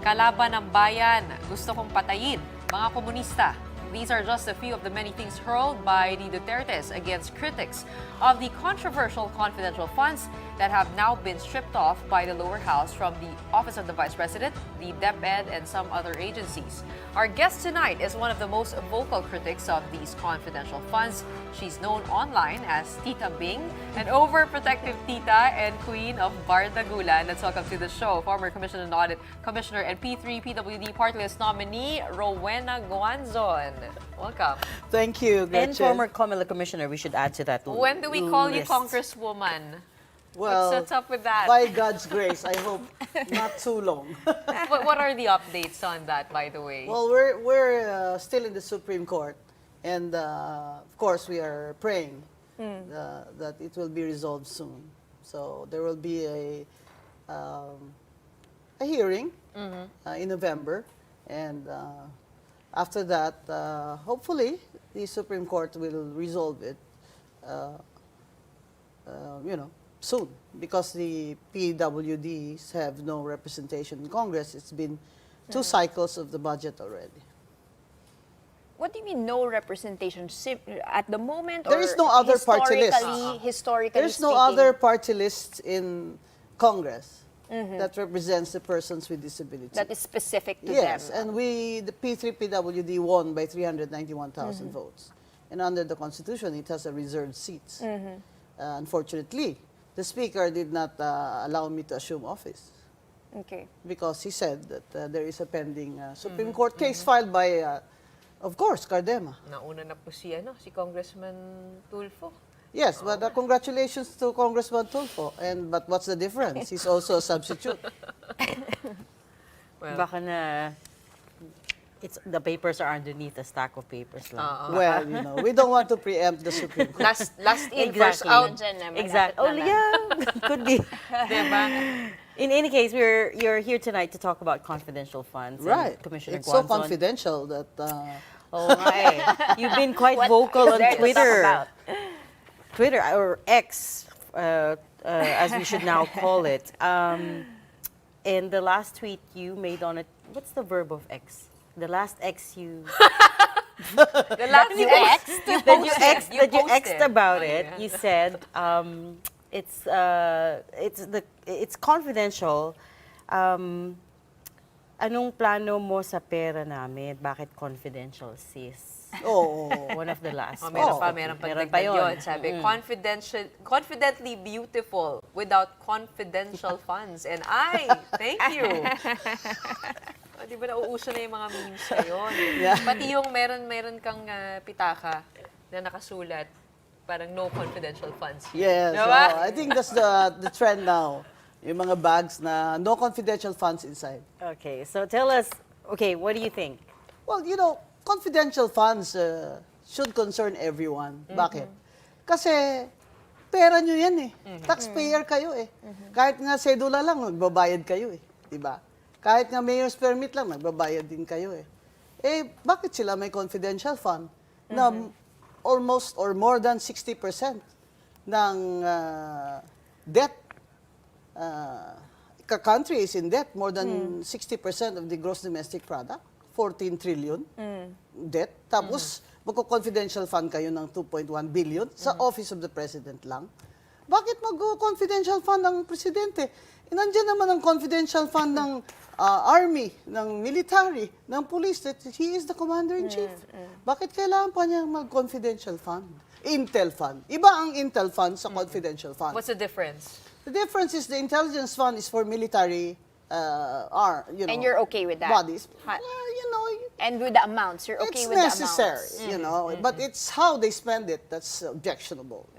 Kalaban ng bayan, gusto kong patayin, mga komunista. These are just a few of the many things hurled by the Dutertes against critics of the controversial confidential funds that have now been stripped off by the lower house from the Office of the Vice President, the DepEd, and some other agencies. Our guest tonight is one of the most vocal critics of these confidential funds. She's known online as Tita Bing, an overprotective tita and queen of Bardagulan. Let's welcome to the show former Commissioner on Audit Commissioner and P3 PWD Party List nominee Rowena Guanzon. Welcome. Thank you, Gretchen. And former Comelec Commissioner, we should add to that. When do we call you list. Congresswoman? Well, what's up with that? by God's grace, I hope not too long. What are the updates on that, by the way? Well, we're still in the Supreme Court, and of course, we are praying that it will be resolved soon. So there will be a hearing in November, and after that, hopefully, the Supreme Court will resolve it. Soon, because the PWDs have no representation in Congress. It's been 2 cycles of the budget already. What do you mean no representation? At the moment, There or is no other party list. Historically There's no speaking? other party list in Congress that represents the persons with disabilities. That is specific to Yes, them. and the P3 PWD won by 391,000 votes. And under the Constitution, it has a reserved seats. Unfortunately, the Speaker did not allow me to assume office. Okay. Because he said that there is a pending Supreme Court case filed by, of course, Cardema. Nauna na po si Congressman Tulfo. Yes, but congratulations to Congressman Tulfo. But what's the difference? He's also a substitute. Well, Baka na, the papers are underneath a stack of papers lang. Well, we don't want to preempt the Supreme Court. last in, first Exactly. out. Nandyan na, Exactly. Oh, malapit na yeah, could be. Diba? In any case, you're here tonight to talk about confidential funds. Right. And Commissioner It's so Guanzon. confidential that... Oh, my. You've been quite What vocal is on there to talk Twitter. about? Twitter, or X, as we should now call it. And the last tweet you made on it, what's the verb of X? The last X you... The last You X, X'd? that you X'd posted. about it. Yeah. You said it's confidential. Anong plano mo sa pera namin? Bakit confidential, sis? Oh, One of the last. Meron pa Meron dagdag pa yun. yun. Sabi, confidently beautiful without confidential funds. And thank you. Di ba nauuso na yung mga memes ngayon? Yeah. Pati yung meron kang pitaka na nakasulat, parang no confidential funds. yes. Diba? I think that's the trend now. Yung mga bags na no confidential funds inside. Okay, so tell us, what do you think? Well, confidential funds should concern everyone. Bakit? Kasi pera nyo yan eh. Taxpayer kayo eh. Kahit nga sedula lang, magbabayad kayo eh. Diba? Kahit nga mayor's permit lang, magbabayad din kayo eh. Bakit sila may confidential fund na almost or more than 60% ng debt, country is in debt, more than 60% of the gross domestic product, 14 trillion debt. Tapos, magko-confidential fund kayo ng 2.1 billion sa Office of the President lang. Bakit mag-confidential fund ng Presidente? Nandiyan naman ang confidential fund ng Army, ng military, ng police, that he is the Commander-in-Chief. Bakit kailangan pa niya mag-confidential fund? Intel fund. Iba ang Intel fund sa confidential fund. What's the difference? The difference is the intelligence fund is for military, And you're okay with that? bodies. Ha- Well, And with the amounts, you're okay it's with the necessary, amounts? but it's how they spend it that's objectionable.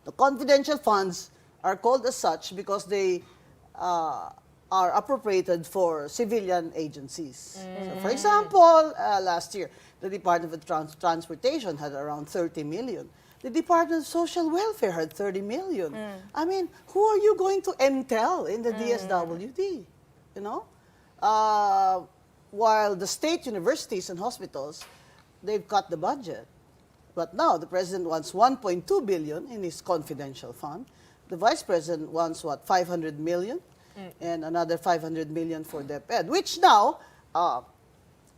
The confidential funds are called as such because they are appropriated for civilian agencies. So for example, last year, the Department of Transportation had around 30 million. The Department of Social Welfare had 30 million. I mean, who are you going to entail in the DSWD? While the state universities and hospitals, they've cut the budget. But now the president wants 1.2 billion in his confidential fund. The vice president wants, 500 million? and another 500 million for DepEd. Which now,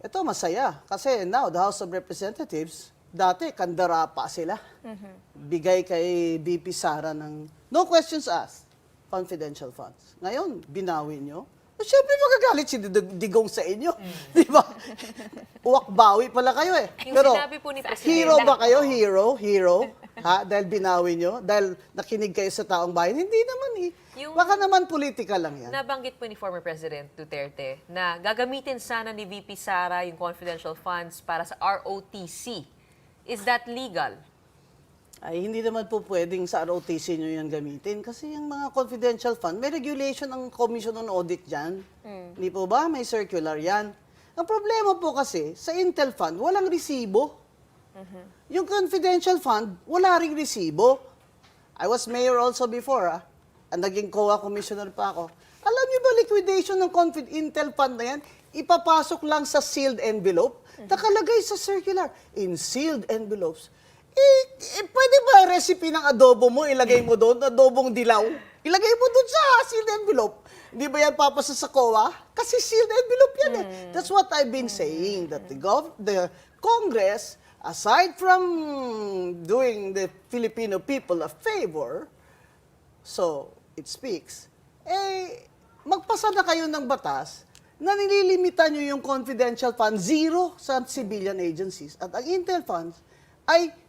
ito masaya. Kasi now, the House of Representatives, dati kandara pa sila. Bigay kay BP Sara ng no questions asked, confidential funds. Ngayon, binawi nyo. Siyempre magagalit si Digong sa inyo. Di ba? Uwak-bawi pala kayo eh. Yung sinabi po ni Presidente. Hero ba kayo? Hero? Ha? Dahil binawi nyo? Dahil nakinig kayo sa taong bayan? Hindi naman eh. Baka naman politika lang yan. Nabanggit po ni former President Duterte na gagamitin sana ni VP Sara yung confidential funds para sa ROTC. Is that legal? Ay, hindi naman po pwedeng sa ROTC nyo yan gamitin. Kasi yung mga confidential fund, may regulation ng Commission on Audit dyan. Hindi po ba? May circular yan. Ang problema po kasi, sa Intel Fund, walang resibo. Yung confidential fund, wala ring resibo. I was mayor also before, naging COA commissioner pa ako. Alam niyo ba, liquidation ng Intel Fund na yan, ipapasok lang sa sealed envelope, nakalagay sa circular, in sealed envelopes. Pwede ba recipe ng adobo mo, ilagay mo doon, adobong dilaw? Ilagay mo doon sa sealed envelope. Hindi ba yan papasa sa COA? Kasi sealed envelope yan eh. That's what I've been saying, that the Congress, aside from doing the Filipino people a favor, so it speaks, magpasa na kayo ng batas na nililimitan nyo yung confidential fund zero sa civilian agencies. At ang Intel funds ay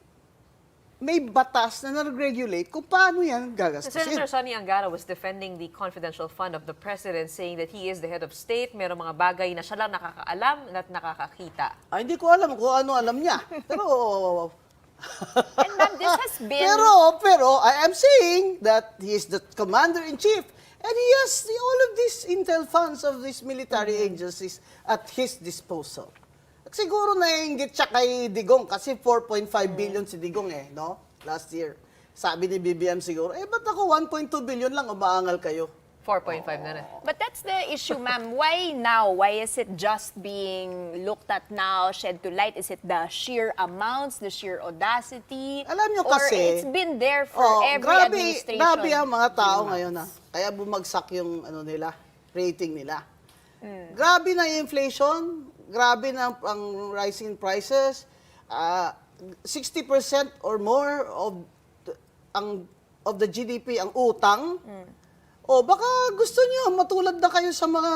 may batas na nag-regulate kung paano yan gagastusin. Senator Sonny Angara was defending the confidential fund of the president, saying that he is the head of state, merong mga bagay na siya lang nakakaalam at nakakakita. Hindi ko alam kung ano alam niya. Pero And ma'am, this has been... pero I am saying that he is the commander-in-chief and he has all of these intel funds of these military agencies at his disposal. Siguro naiinggit siya kay Digong kasi 4.5 billion si Digong no? Last year. Sabi ni BBM siguro, ba't ako 1.2 billion lang, umaangal kayo? 4.5 na. But that's the issue, ma'am. Why now? Why is it just being looked at now, shed to light? Is it the sheer amounts, the sheer audacity? Alam nyo or kasi, it's been there for every administration? Grabe ang mga tao ngayon Kaya bumagsak yung rating nila. Grabe na yung inflation, grabe na ang rising prices. 60% or more of the GDP ang utang. Baka gusto niyo matulad na kayo sa mga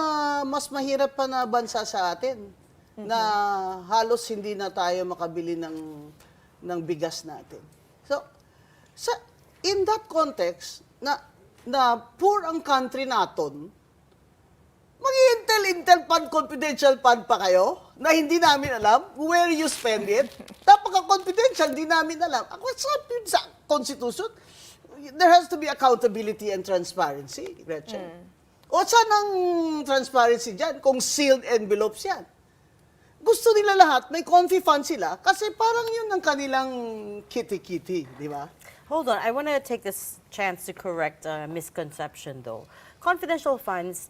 mas mahirap pa na bansa sa atin na halos hindi na tayo makabili ng bigas natin. So, in that context, na poor ang country naton, mag-Intel fund, confidential fund pa kayo na hindi namin alam where you spend it. Napaka-confidential, hindi namin alam. What's happened sa Constitution? There has to be accountability and transparency, Gretchen. O saan ang transparency dyan kung sealed envelopes yan? Gusto nila lahat, may confi fund sila kasi parang yun ang kanilang kitty-kitty, di ba? Hold on, I want to take this chance to correct a misconception though. Confidential funds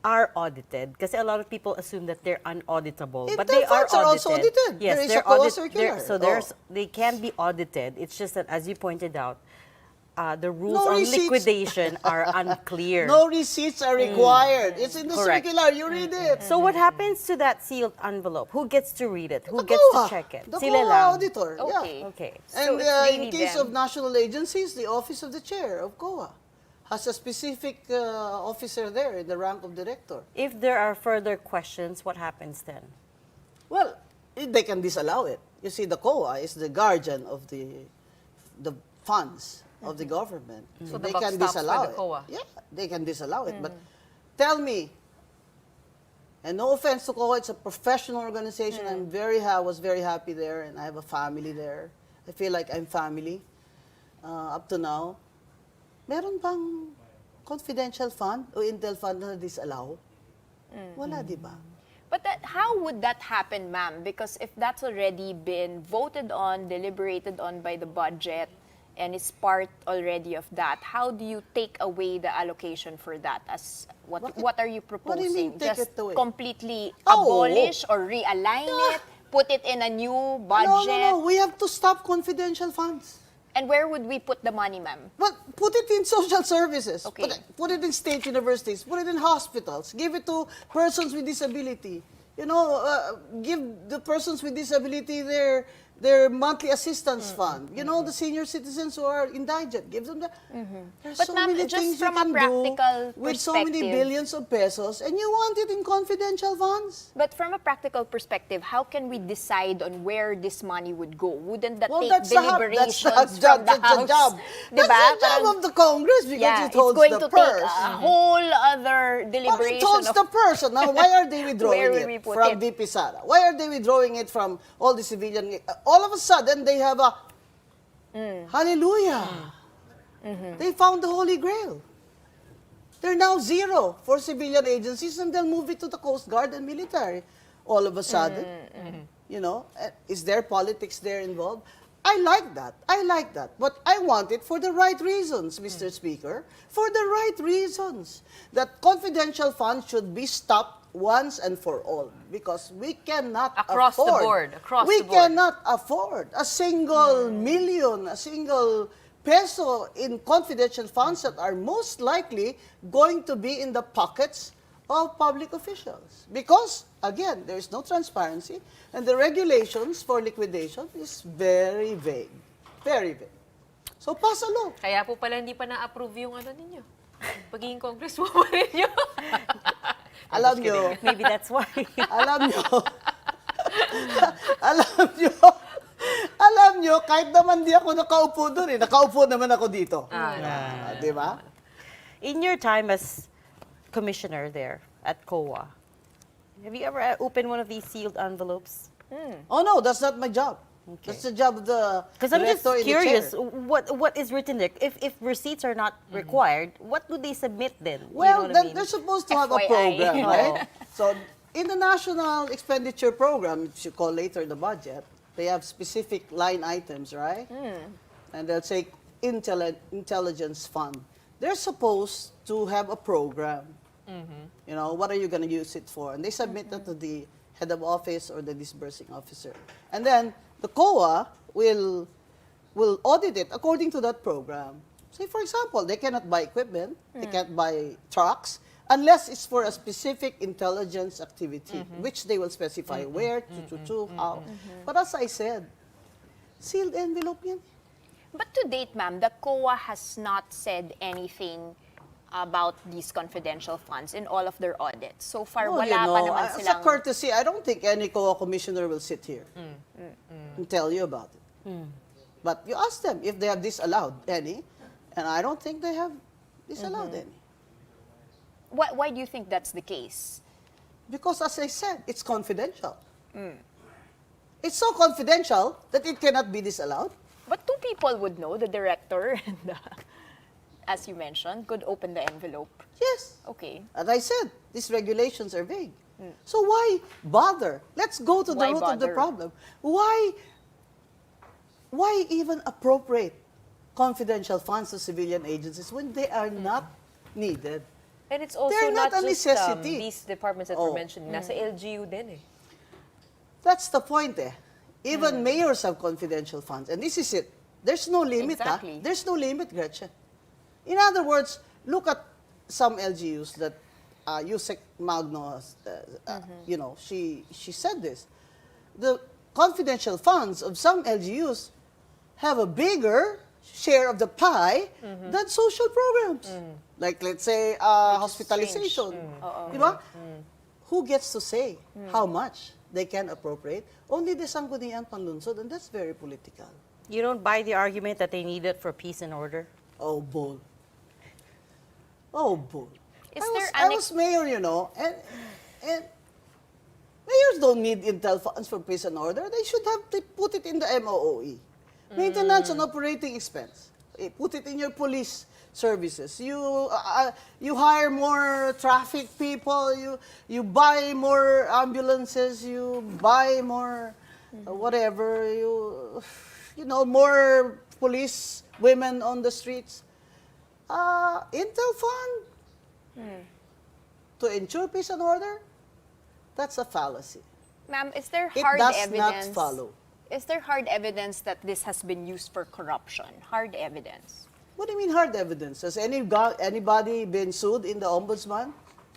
are audited kasi a lot of people assume that they're unauditable, but they are funds are also audited. Yes, There is they're a COA audited. circular. They can be audited. It's just that, as you pointed out, the rules No on receipts. liquidation are unclear. No receipts are required. It's in the Correct. circular. You read it. So what happens to that sealed envelope? Who gets to read it? Who The gets to COA. check it? The Sila COA lang. auditor. Okay. Yeah. Okay. And So it's really in case them. of national agencies, the office of the chair of COA has a specific officer there in the rank of director. If there are further questions, what happens then? Well, they can disallow it. You see, the COA is the guardian of the funds of the government. So the they buck can stops disallow with the it. COA. Yeah, they can disallow it. But tell me, and no offense to COA, it's a professional organization. Was very happy there, and I have a family there. I feel like I'm family up to now. Meron bang confidential fund o Intel fund na disallow? Wala, di ba? But how would that happen, ma'am? Because if that's already been voted on, deliberated on by the budget, and it's part already of that, how do you take away the allocation for that? As what are you What do you proposing? mean, take Just it away? completely Oh. abolish or realign it? Put it in a new budget? No. We have to stop confidential funds. And where would we put the money, ma'am? But put it in social services. Okay. Put it in state universities. Put it in hospitals. Give it to persons with disability. You know, give the persons with disability their monthly assistance fund. You know, the senior citizens who are indigent, give them that. There's But so ma'am, many just things you from a can practical do with so many perspective. billions of pesos, and you want it in confidential funds. But from a practical perspective, how can we decide on where this money would go? Wouldn't that Well, take that's deliberations that's from the the House? job. Diba? That's the job Parang- of the Congress because yeah, it it's holds going the to purse. take a whole other But it deliberation holds of the person. Now, why are they withdrawing Where will we it put from it? VP Sara? Why are they withdrawing it from all the civilian? All of a sudden, they have a hallelujah. They found the Holy Grail. They're now zero for civilian agencies, and they'll move it to the Coast Guard and military. All of a sudden, you know, is there politics there involved? I like that. I like that. But I want it for the right reasons, Mr. Speaker. For the right reasons. That confidential funds should be stopped once and for all. Because we cannot Across the afford. board, across we the board. cannot afford a single million, a single peso in confidential funds that are most likely going to be in the pockets of public officials. Because, again, there is no transparency, and the regulations for liquidation is very vague. Very vague. So, pass a law. Kaya po pala hindi pa na-approve yung ano ninyo. Pagiging congresswoman ninyo. Alam nyo, Maybe that's why. alam nyo, alam nyo, kahit naman di ako nakaupo doon nakaupo naman ako dito. Di ba? In your time as commissioner there at COA, have you ever opened one of these sealed envelopes? Oh no, that's not my job. That's the job of the Because I'm just director in the curious, chair. what is written there? If receipts are not required, what do they submit then? You know Well, what I then mean? they're supposed to have a FYI. program, Oh. right? So, in the National Expenditure Program, which you call later the budget, they have specific line items, right? And they'll say intelligence fund. They're supposed to have a program. You know, what are you going to use it for? And they submit that to the head of office or the disbursing officer. And then the COA will audit it according to that program. Say, for example, they cannot buy equipment, they can't buy trucks, unless it's for a specific intelligence activity, which they will specify where, how. But as I said, sealed envelope yan. But to date, ma'am, the COA has not said anything about these confidential funds in all of their audits. So far, Well, wala pa naman as a silang... courtesy, I don't think any COA commissioner will sit here and tell you about it. But you ask them if they have disallowed any, and I don't think they have disallowed any. Why do you think that's the case? Because as I said, it's confidential. It's so confidential that it cannot be disallowed. But two people would know, the director and the, as you mentioned, could open the envelope. Yes. Okay. As I said, these regulations are vague. So why bother? Let's go to the Why root of the bother? problem. Why even appropriate confidential funds to civilian agencies when they are not needed? And it's also They're not a just necessity. these departments that Oh. were mentioned. Nasa LGU din eh. That's the point eh. Even mayors have confidential funds. And this is it. There's no limit, Exactly. There's no limit, Gretchen. In other words, look at some LGUs that Yusek Magno, you know, she said this. The confidential funds of some LGUs have a bigger share of the pie than social programs. Like, let's say, hospitalization. Diba? Who gets to say how much they can appropriate? Only the Sangguniang Panlunsod, and that's very political. You don't buy the argument that they need it for peace and order? Oh, bull. Oh, bull. Is I there was, I was mayor, you know, and mayors don't need intel funds for peace and order. They should have to put it in the MOOE. Maintenance and operating expense. Put it in your police services. You hire more traffic people. You buy more ambulances. You buy more whatever. You know, more police women on the streets. Intel fund to ensure peace and order. That's a fallacy. Ma'am, is there It hard does evidence? not follow. Is there hard evidence that this has been used for corruption? Hard evidence. What do you mean hard evidence? Has anybody been sued in the ombudsman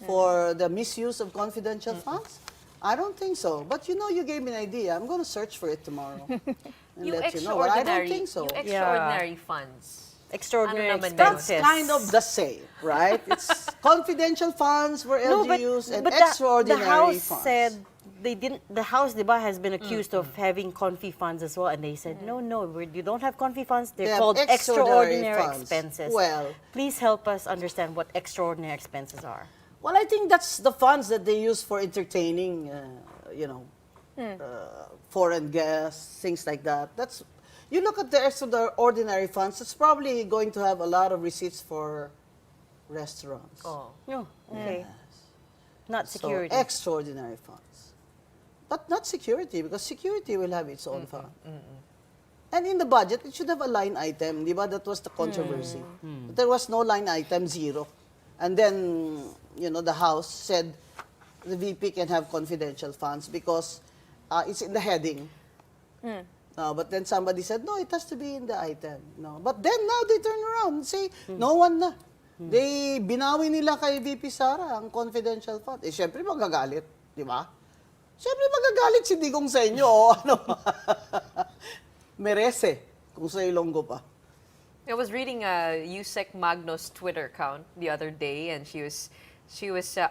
for the misuse of confidential funds? I don't think so. But you know, you gave me an idea. I'm going to search for it tomorrow and let you know. But I don't think so. You extraordinary funds. Extraordinary Ano naman That's expenses. kind of the same, right? It's confidential funds for LGUs and extraordinary the House funds. said they didn't. The House, diba, has been accused of having confi funds as well, and they said no, you don't have confi funds. They're They have called extraordinary extraordinary funds. expenses. Well, please help us understand what extraordinary expenses are. well, I think that's the funds that they use for entertaining, foreign guests, things like that. That's you look at the extraordinary funds. It's probably going to have a lot of receipts for restaurants. Oh. No, okay, not So security. extraordinary funds, but not security because security will have its own fund. And in the budget, it should have a line item, di ba? That was the controversy. But there was no line item, zero. And then, the House said the VP can have confidential funds because it's in the heading. No, but then somebody said, no, it has to be in the item. No. But then now they turn around and say, no one na. They binawi nila kay VP Sara ang confidential fund. Eh, syempre magagalit, di ba? Syempre magagalit si Digong sa inyo. O ano? Merese, kung sa Ilonggo pa. I was reading Yusek Magno's Twitter account the other day, and she was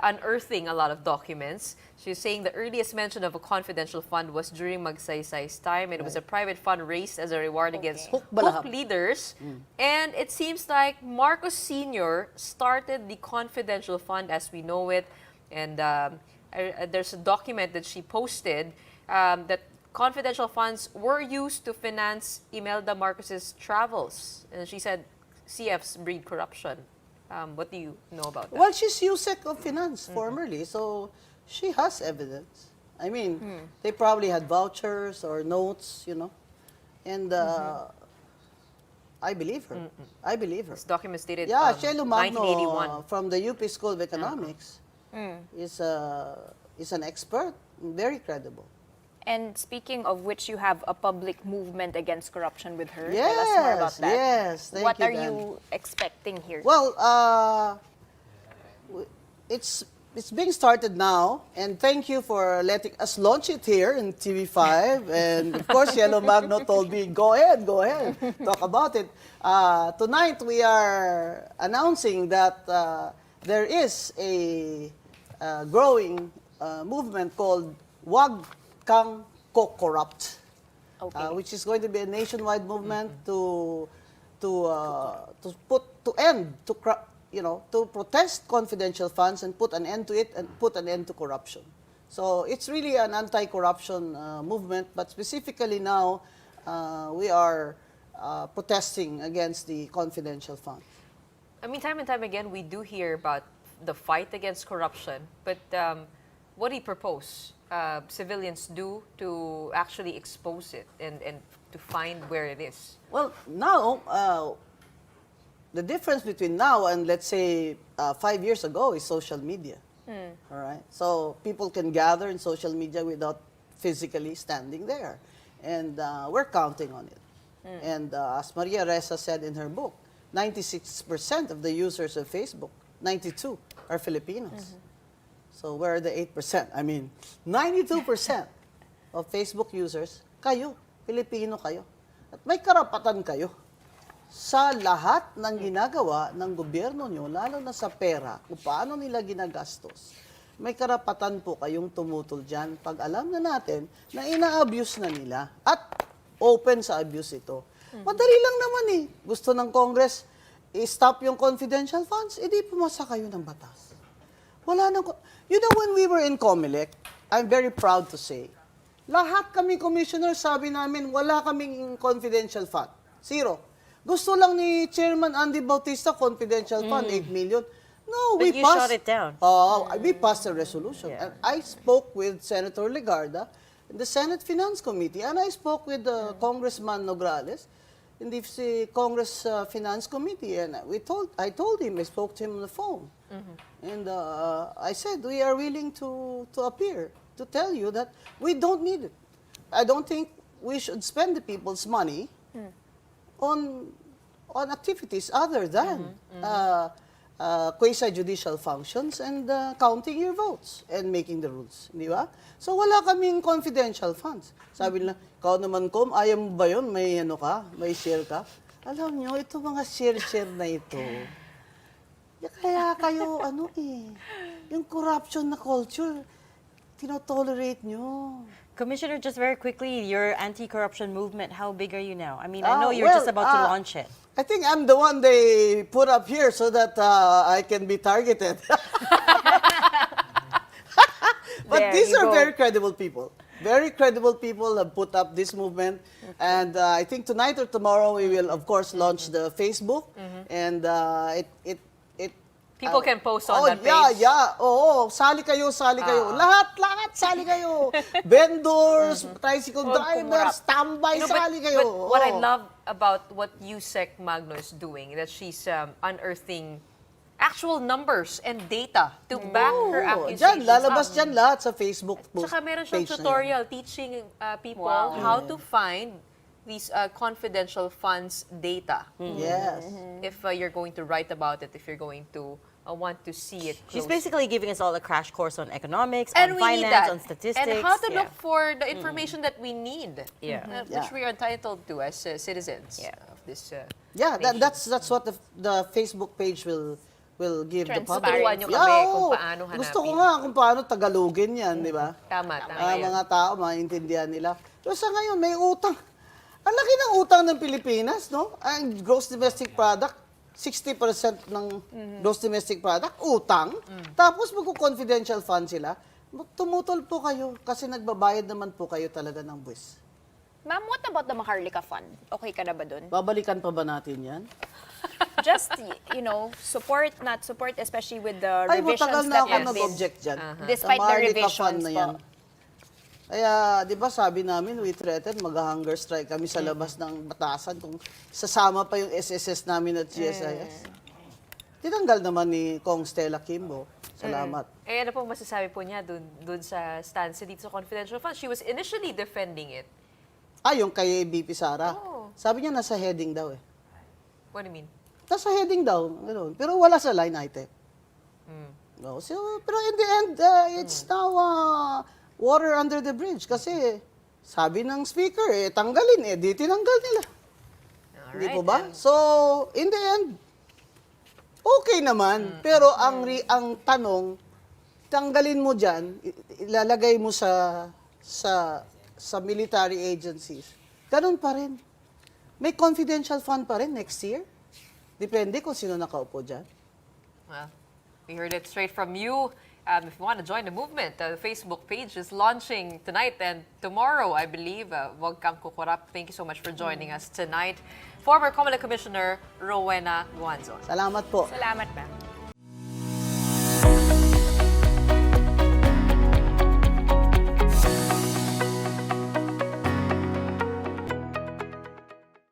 unearthing a lot of documents. She was saying the earliest mention of a confidential fund was during Magsaysay's time. It was a private fund raised as a reward against hook leaders. And it seems like Marcos Sr. started the confidential fund as we know it. And there's a document that she posted that confidential funds were used to finance Imelda Marcos's travels. And she said CFs breed corruption. What do you know about that? Well, she's USEC of Finance formerly, so she has evidence. I mean, they probably had vouchers or notes, and I believe her. I believe her. This document stated Yeah, Shelo 1981. Magno from the UP School of Economics is an expert, very credible. And speaking of which, you have a public movement against corruption with her. Yes, Tell us more about that. yes. Thank What you, are Dan. you expecting here? Well, it's being started now, and thank you for letting us launch it here in TV5. And of course, Yellow Magno told me, go ahead, talk about it. Tonight, we are announcing that there is a growing movement called Wag Kang Ko-Corrupt, Okay. which is going to be a nationwide movement to protest confidential funds and put an end to it and put an end to corruption. So it's really an anti-corruption movement, but specifically now we are protesting against the confidential funds. I mean, time and time again, we do hear about the fight against corruption, but what do you propose civilians do to actually expose it and to find where it is? Well, now, the difference between now and, let's say, 5 years ago is social media. All right? So people can gather in social media without physically standing there. And we're counting on it. And as Maria Ressa said in her book, 96% of the users of Facebook, 92 are Filipinos. So where are the 8%? I mean, 92% of Facebook users, kayo, Pilipino kayo. At may karapatan kayo sa lahat ng ginagawa ng gobyerno nyo, lalo na sa pera, kung paano nila ginagastos. May karapatan po kayong tumutol dyan pag alam na natin na ina-abuse na nila at open sa abuse ito. Madali lang naman eh. Gusto ng Congress, i-stop yung confidential funds, edi pumasa kayo ng batas. Wala nang... You know, when we were in Comelec, I'm very proud to say, lahat kami commissioners, sabi namin, wala kaming confidential fund. Zero. Gusto lang ni Chairman Andy Bautista, confidential fund, 8 million. No, But we you passed... shot it down. We passed a resolution. Yeah. And I spoke with Senator Legarda in the Senate Finance Committee, and I spoke with Congressman Nograles in the Congress Finance Committee, and I told him, I spoke to him on the phone, and I said, we are willing to appear, to tell you that we don't need it. I don't think we should spend the people's money on activities other than quasi-judicial functions and counting your votes and making the rules. Di ba? So wala kaming confidential funds. Sabi nila, ikaw naman, Kom, ayaw mo ba yun? May ano ka? May share ka? Alam nyo, ito mga share-share na ito. Kaya kayo, yung corruption na culture, tinotolerate nyo. Commissioner, just very quickly, your anti-corruption movement, how big are you now? I mean, I know you're just about to launch it. I think I'm the one they put up here so that I can be targeted. But There these you are go. very credible people. Very credible people have put up this movement. And I think tonight or tomorrow we will, of course, launch the Facebook. And it People can post on that page. Yeah. Oo, sali kayo. Lahat, sali kayo. Vendors, tricycle drivers, tambay, You know, sali kayo. But what I Oo. love about what USEC Magno is doing, that she's unearthing actual numbers and data to back her accusations. Diyan, lalabas dyan lahat sa Facebook post. Tsaka meron siyang page na yan. tutorial teaching people how to find these confidential funds data. Yes. If you're going to write about it, if you're going to want to see it She's close. basically giving us all a crash course on economics, And on we need finance, that. on statistics. And how to Yeah. look for the information that we need, Yeah. which we are entitled to as citizens of this Yeah, nation. that's what the Facebook page will give the public. Tuturuan nyo kami kung oo. paano hanapin. Gusto ko nga kung paano Tagalogin yan, di ba? Tama yan. Mga tao, maintindihan nila. Pero sa ngayon, may utang. Ang laki ng utang ng Pilipinas, no? Ang gross domestic product, 60% ng gross domestic product, utang. Tapos magko-confidential fund sila. Tumutol po kayo kasi nagbabayad naman po kayo talaga ng buwis. Ma'am, what about the Maharlika Fund? Okay ka na ba dun? Babalikan pa ba natin yan? Just, support, not support, especially with the Ay, revisions matagal na that ako have been... nag-object dyan. Despite Sa the Maharlika revisions Fund na yan. po. Kaya, di ba sabi namin, we threatened, mag-hunger strike kami sa labas ng batasan kung sasama pa yung SSS namin at GSIS. Tinanggal naman ni Kong Stella Kimbo. Salamat. Eh, ano po masasabi po niya dun sa stance dito sa confidential funds? She was initially defending it. Yung kay BP Sara. Oo. Sabi niya nasa heading daw eh. What do you mean? Nasa heading daw. Ganun. Pero wala sa line item. No, so, pero in the end, it's now water under the bridge. Kasi sabi ng speaker, tanggalin di tinanggal nila. Hindi po ba? So, in the end, okay naman. Pero ang tanong, tanggalin mo dyan, ilalagay mo sa military agencies. Ganun pa rin. May confidential fund pa rin next year. Depende kung sino nakaupo dyan. Well, we heard it straight from you. If you want to join the movement, the Facebook page is launching tonight and tomorrow, I believe. Wag kang kukurap. Thank you so much for joining us tonight. Former Comelec Commissioner Rowena Guanzon. Salamat po. Salamat, ma'am.